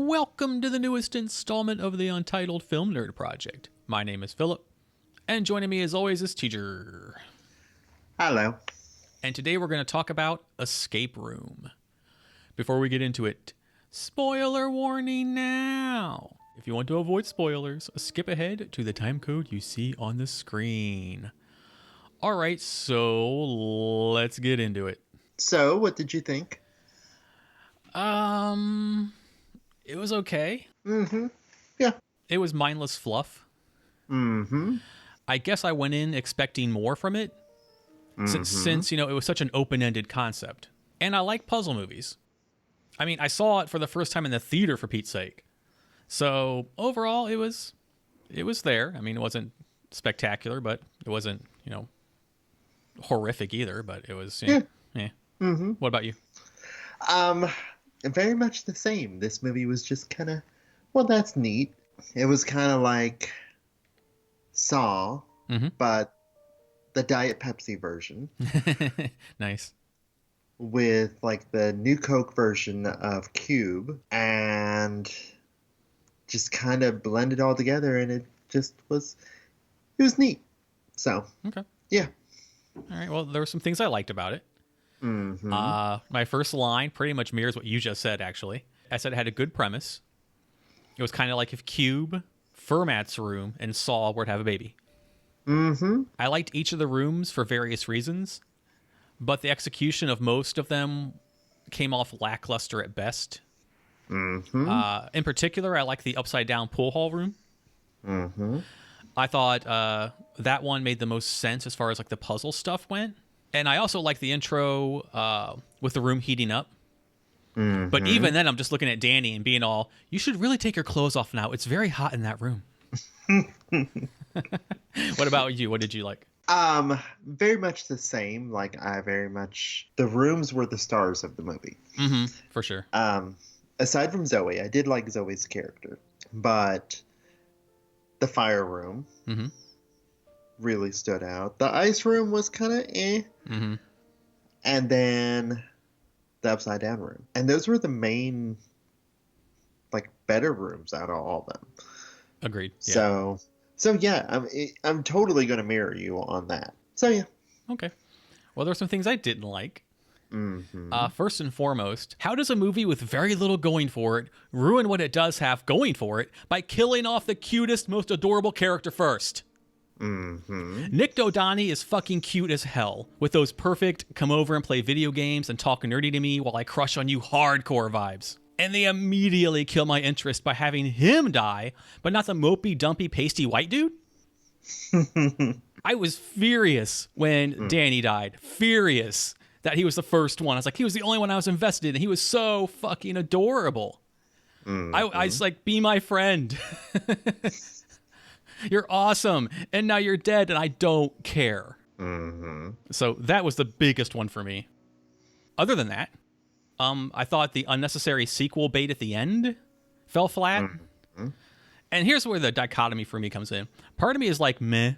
Welcome to the newest installment of the Untitled Film Nerd Project. My name is Philip, and joining me as always is Teacher. Hello. And today we're going to talk about Escape Room. Before we get into it, spoiler warning now. If you want to avoid spoilers, skip ahead to the time code you see on the screen. All right, so let's get into it. So, what did you think? It was okay. Yeah. It was mindless fluff. I guess I went in expecting more from it, since it was such an open-ended concept. And I like puzzle movies. I mean, I saw it for the first time in the theater, for Pete's sake. So, overall, it was there. I mean, it wasn't spectacular, but it wasn't, horrific either, but it was, yeah. What about you? Very much the same. This movie was just kind of, well, that's neat. It was kind of like Saw, but the Diet Pepsi version. Nice. With like the new Coke version of Cube, and just kind of blended all together, and it was neat. So, okay. Yeah. All right. Well, there were some things I liked about it. My first line pretty much mirrors what you just said, actually. I said it had a good premise. It was kind of like if Cube, Fermat's room, and Saw were to have a baby. I liked each of the rooms for various reasons, but the execution of most of them came off lackluster at best. In particular, I liked the upside-down pool hall room. I thought that one made the most sense as far as like the puzzle stuff went. And I also like the intro with the room heating up. But even then, I'm just looking at Danny and being all, you should really take your clothes off now. It's very hot in that room. What about you? What did you like? Very much the same. Like, the rooms were the stars of the movie. For sure. Aside from Zoe, I did like Zoe's character. But the fire room really stood out. The ice room was kind of eh. And then the upside down room. And those were the main, like, better rooms out of all of them. Agreed. Yeah. So yeah, I'm totally going to mirror you on that. So yeah. Okay. Well, there's some things I didn't like. First and foremost, how does a movie with very little going for it ruin what it does have going for it by killing off the cutest, most adorable character first? Nick Dodani is fucking cute as hell, with those perfect come over and play video games and talk nerdy to me while I crush on you hardcore vibes. And they immediately kill my interest by having him die, but not the mopey, dumpy, pasty white dude. I was furious when Danny died. Furious that he was the first one. I was like, he was the only one I was invested in. He was so fucking adorable. I was like, be my friend. You're awesome. And now you're dead, and I don't care. So that was the biggest one for me. Other than that, I thought the unnecessary sequel bait at the end fell flat. And here's where the dichotomy for me comes in. Part of me is like, meh.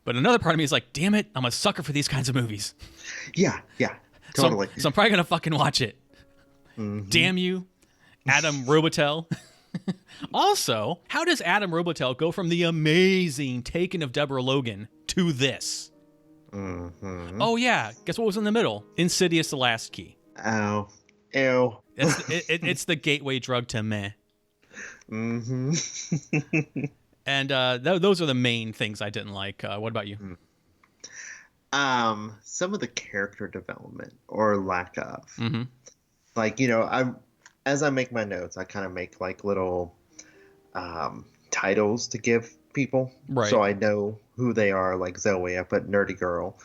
But another part of me is like, damn it, I'm a sucker for these kinds of movies. Yeah, totally. So I'm probably going to fucking watch it. Damn you, Adam Robitel. Also, how does Adam Robitel go from the amazing Taken of Deborah Logan to this? Oh yeah, guess what was in the middle? Insidious: The Last Key. Oh, ew. It's the gateway drug to meh. And those are the main things I didn't like. What about you? Some of the character development or lack of. Like, as I make my notes, I kind of make like little titles to give people, right? So I know who they are. Like Zoe, I put nerdy girl.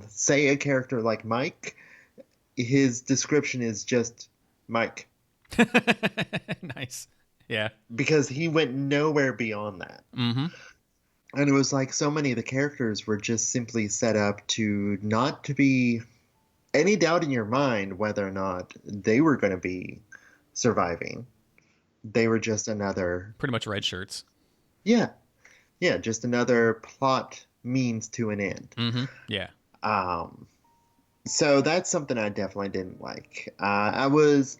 Say a character like Mike, his description is just Mike. Nice. Yeah. Because he went nowhere beyond that. And it was like so many of the characters were just simply set up to not to be any doubt in your mind whether or not they were going to be surviving. They were just another... Pretty much red shirts. Yeah. Yeah, just another plot means to an end. Yeah. So that's something I definitely didn't like. I was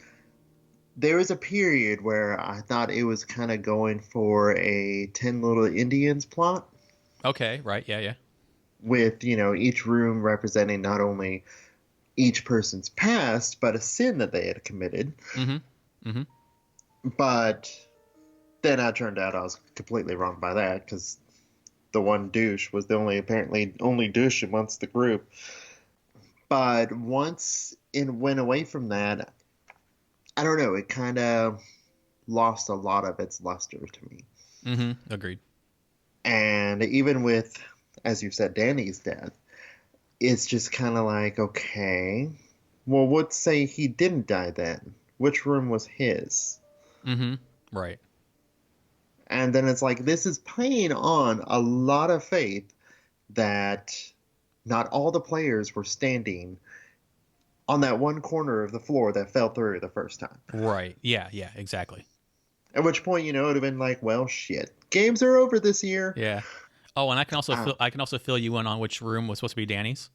there was a period where I thought it was kind of going for a 10 Little Indians plot Okay, right. Yeah, yeah. with, each room representing not only each person's past, but a sin that they had committed. Mm-hmm. Mm-hmm. But then I turned out I was completely wrong by that because the one douche was the only douche amongst the group. But once it went away from that, I don't know, it kind of lost a lot of its luster to me. Mm-hmm. Agreed. And even with, as you said, Danny's death, it's just kind of like, okay, well, let's say he didn't die then. Which room was his? Mm-hmm. Right. And then it's like, this is playing on a lot of faith that not all the players were standing on that one corner of the floor that fell through the first time. Right. Yeah, yeah, exactly. At which point, it would have been like, well, shit. Games are over this year. Yeah. Oh, and I can also fill you in on which room was supposed to be Danny's.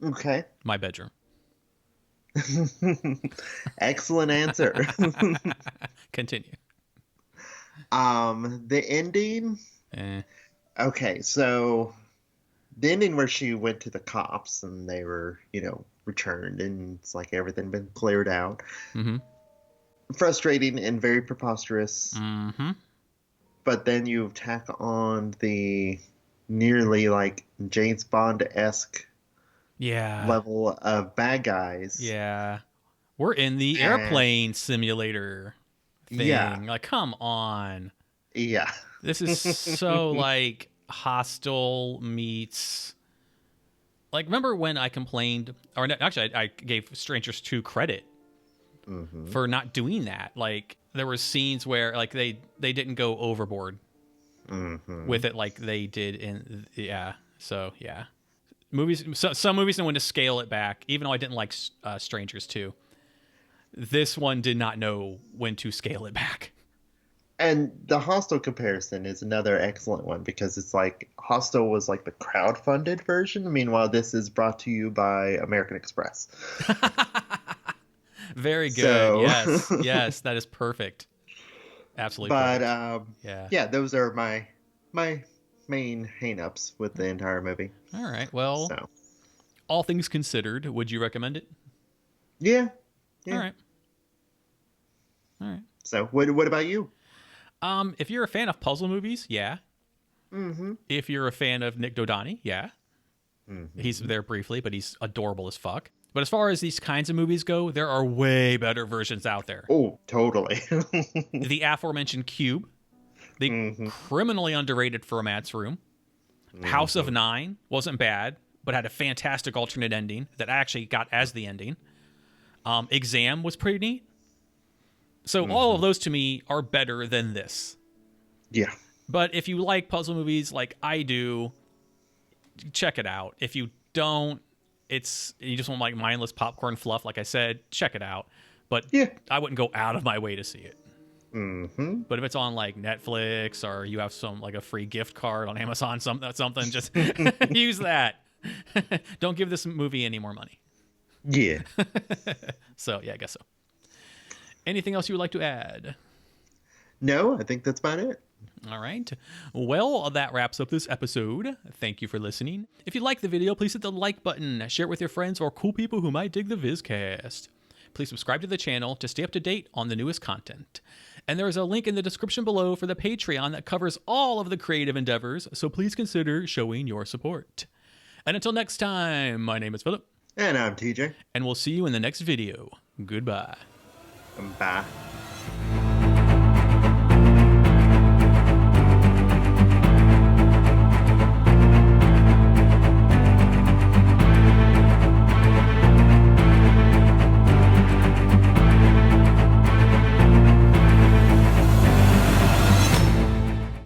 Okay. My bedroom. Excellent answer. Continue. The ending. Okay, so the ending where she went to the cops and they were, returned and it's like everything been cleared out. Mm-hmm. Frustrating and very preposterous. Mm-hmm. But then you tack on the nearly like James Bond-esque level of bad guys. Yeah. We're in the airplane simulator thing. Yeah. Like, come on. Yeah. This is so like Hostel meets. Like, remember when I complained, or actually, I gave Strangers 2 credit for not doing that. Like, there were scenes where like they didn't go overboard with it like they did in So yeah, movies. Some movies know when to scale it back. Even though I didn't like Strangers 2, this one did not know when to scale it back. And the Hostel comparison is another excellent one because it's like Hostel was like the crowdfunded version. Meanwhile, this is brought to you by American Express. Very good. Yes. Yes. That is perfect. Absolutely. But, perfect. yeah, those are my main hang-ups with the entire movie. All right. Well, all things considered, would you recommend it? Yeah. All right. So what about you? If you're a fan of puzzle movies, yeah. Mm-hmm. If you're a fan of Nick Dodani, yeah. Mm-hmm. He's there briefly, but he's adorable as fuck. But as far as these kinds of movies go, there are way better versions out there. Oh, totally. The aforementioned Cube, the criminally underrated Fermat's Room, House of Nine wasn't bad, but had a fantastic alternate ending that I actually got as the ending. Exam was pretty neat. So all of those to me are better than this. Yeah. But if you like puzzle movies like I do, check it out. If you don't, you just want like mindless popcorn fluff, like I said, check it out. But I wouldn't go out of my way to see it. Mm-hmm. But if it's on like Netflix or you have some like a free gift card on Amazon, something, just use that. Don't give this movie any more money. Yeah. So yeah, I guess so. Anything else you would like to add? No, I think that's about it. All right. Well, that wraps up this episode. Thank you for listening. If you like the video, please hit the like button, share it with your friends or cool people who might dig the Vizcast. Please subscribe to the channel to stay up to date on the newest content. And there is a link in the description below for the Patreon that covers all of the creative endeavors, so please consider showing your support. And until next time, my name is Philip. And I'm TJ. And we'll see you in the next video. Goodbye. Bye.